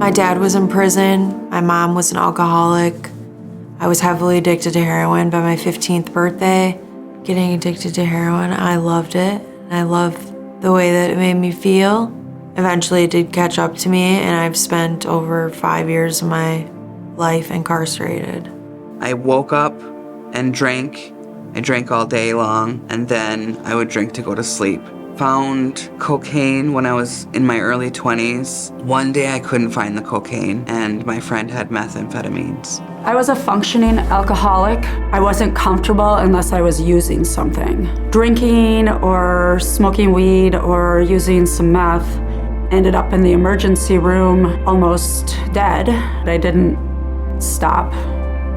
My dad was in prison. My mom was an alcoholic. I was heavily addicted to heroin by my 15th birthday. Getting addicted to heroin, I loved it. I loved the way that it made me feel. Eventually it did catch up to me, and I've spent over 5 years of my life incarcerated. I woke up and drank. I drank all day long, and then I would drink to go to sleep. Found cocaine when I was in my early 20s. One day I couldn't find the cocaine, and my friend had methamphetamines. I was a functioning alcoholic. I wasn't comfortable unless I was using something. Drinking or smoking weed or using some meth. Ended up in the emergency room, almost dead. I didn't stop.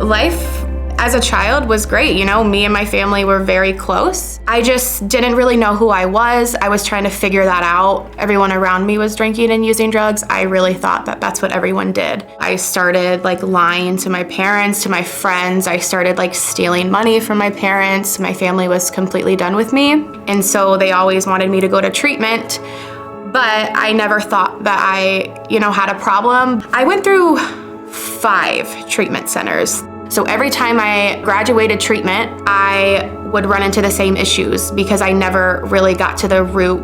Life as a child was great. Me and my family were very close. I just didn't really know who I was. I was trying to figure that out. Everyone around me was drinking and using drugs. I really thought that that's what everyone did. I started lying to my parents, to my friends. I started stealing money from my parents. My family was completely done with me. And so they always wanted me to go to treatment. But I never thought that I, had a problem. I went through 5 treatment centers. So every time I graduated treatment, I would run into the same issues because I never really got to the root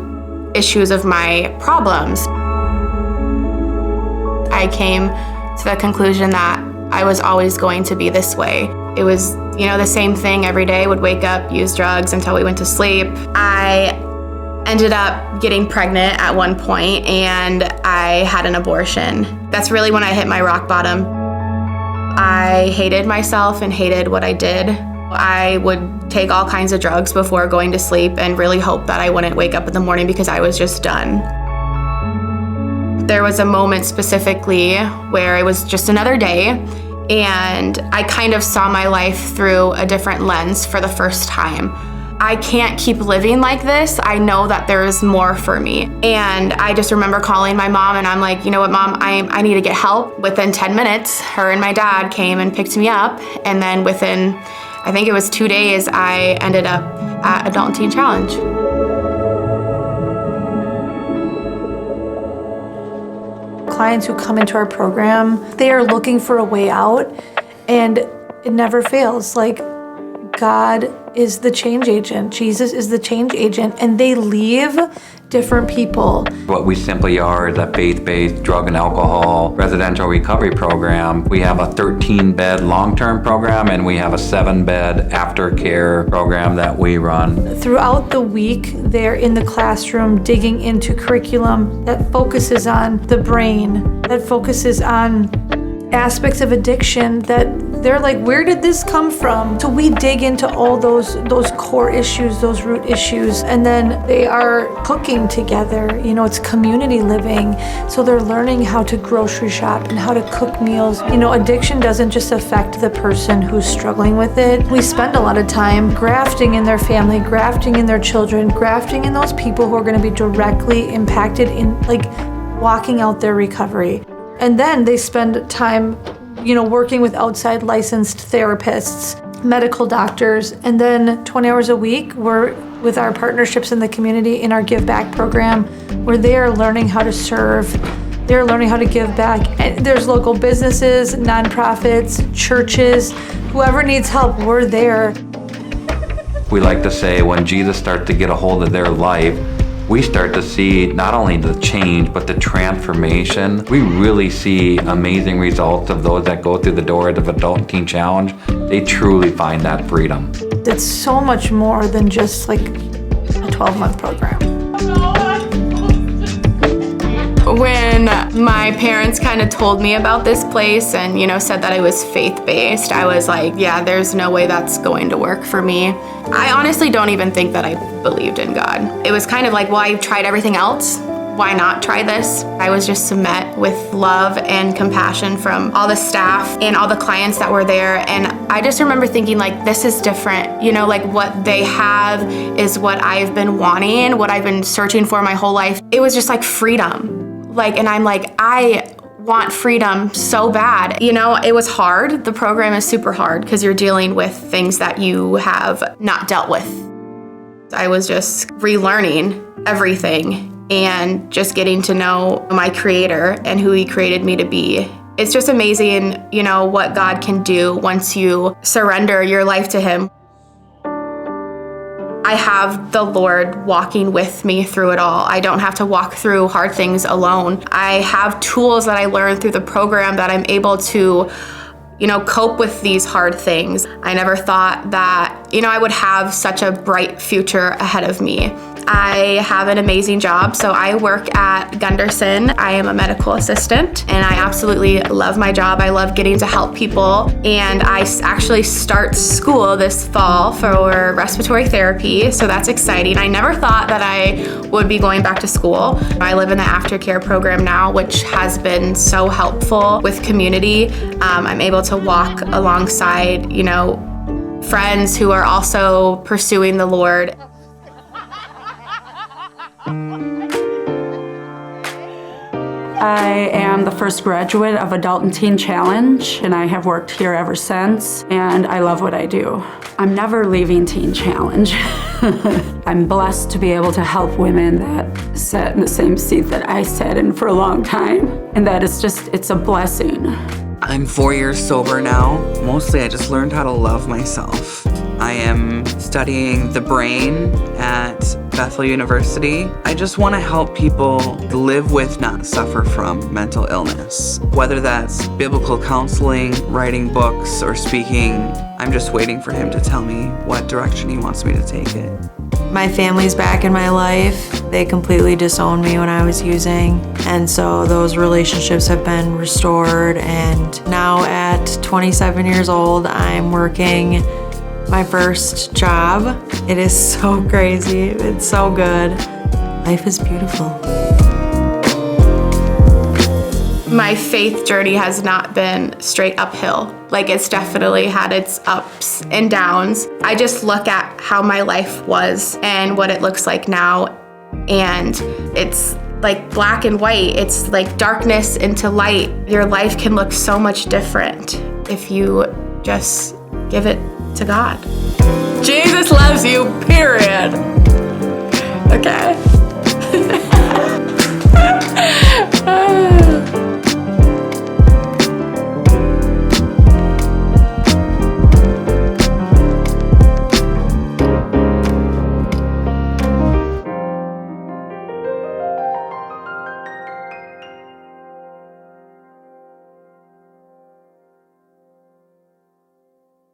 issues of my problems. I came to the conclusion that I was always going to be this way. It was, the same thing every day. Would wake up, use drugs until we went to sleep. I ended up getting pregnant at one point, and I had an abortion. That's really when I hit my rock bottom. I hated myself and hated what I did. I would take all kinds of drugs before going to sleep and really hope that I wouldn't wake up in the morning because I was just done. There was a moment specifically where it was just another day, and I kind of saw my life through a different lens for the first time. I can't keep living like this. I know that there is more for me. And I just remember calling my mom, and I'm like, you know what, Mom, I need to get help. Within 10 minutes, her and my dad came and picked me up. And then within, I think it was 2 days, I ended up at Adult and Teen Challenge. Clients who come into our program, they are looking for a way out, and it never fails. God is the change agent. Jesus is the change agent, and they leave different people. What we simply are is a faith-based drug and alcohol residential recovery program. We have a 13-bed long-term program, and we have a 7-bed aftercare program that we run. Throughout the week, they're in the classroom digging into curriculum that focuses on the brain, that focuses on aspects of addiction that they're like, where did this come from? So we dig into all those core issues, those root issues, and then they are cooking together. It's community living. So they're learning how to grocery shop and how to cook meals. Addiction doesn't just affect the person who's struggling with it. We spend a lot of time grafting in their family, grafting in their children, grafting in those people who are going to be directly impacted in walking out their recovery. And then they spend time, working with outside licensed therapists, medical doctors, and then 20 hours a week, we're with our partnerships in the community in our Give Back program, where they are learning how to serve, they're learning how to give back. And there's local businesses, nonprofits, churches, whoever needs help, we're there. We like to say when Jesus starts to get a hold of their life, we start to see not only the change, but the transformation. We really see amazing results of those that go through the doors of Adult and Teen Challenge. They truly find that freedom. It's so much more than just a 12-month program. When my parents kind of told me about this place and, said that it was faith-based, I was like, yeah, there's no way that's going to work for me. I honestly don't even think that I believed in God. It was kind of like, well, I've tried everything else. Why not try this? I was just met with love and compassion from all the staff and all the clients that were there. And I just remember thinking this is different. What they have is what I've been wanting, what I've been searching for my whole life. It was just freedom. And I'm I want freedom so bad. It was hard. The program is super hard because you're dealing with things that you have not dealt with. I was just relearning everything and just getting to know my Creator and who He created me to be. It's just amazing, what God can do once you surrender your life to Him. I have the Lord walking with me through it all. I don't have to walk through hard things alone. I have tools that I learned through the program that I'm able to cope with these hard things. I never thought that, I would have such a bright future ahead of me. I have an amazing job. So I work at Gunderson. I am a medical assistant and I absolutely love my job. I love getting to help people. And I actually start school this fall for respiratory therapy. So that's exciting. I never thought that I would be going back to school. I live in the aftercare program now, which has been so helpful with community. I'm able to walk alongside, friends who are also pursuing the Lord. I am the first graduate of Adult and Teen Challenge, and I have worked here ever since, and I love what I do. I'm never leaving Teen Challenge. I'm blessed to be able to help women that sat in the same seat that I sat in for a long time, and that is it's a blessing. I'm 4 years sober now. Mostly I just learned how to love myself. I am studying the brain at Bethel University. I just want to help people live with, not suffer from mental illness. Whether that's biblical counseling, writing books, or speaking, I'm just waiting for Him to tell me what direction He wants me to take it. My family's back in my life. They completely disowned me when I was using. And so those relationships have been restored. And now at 27 years old, I'm working my first job. It is so crazy. It's so good. Life is beautiful. My faith journey has not been straight uphill. It's definitely had its ups and downs. I just look at how my life was and what it looks like now, and it's like black and white. It's like darkness into light. Your life can look so much different if you just give it to God. Jesus loves you, period. Okay.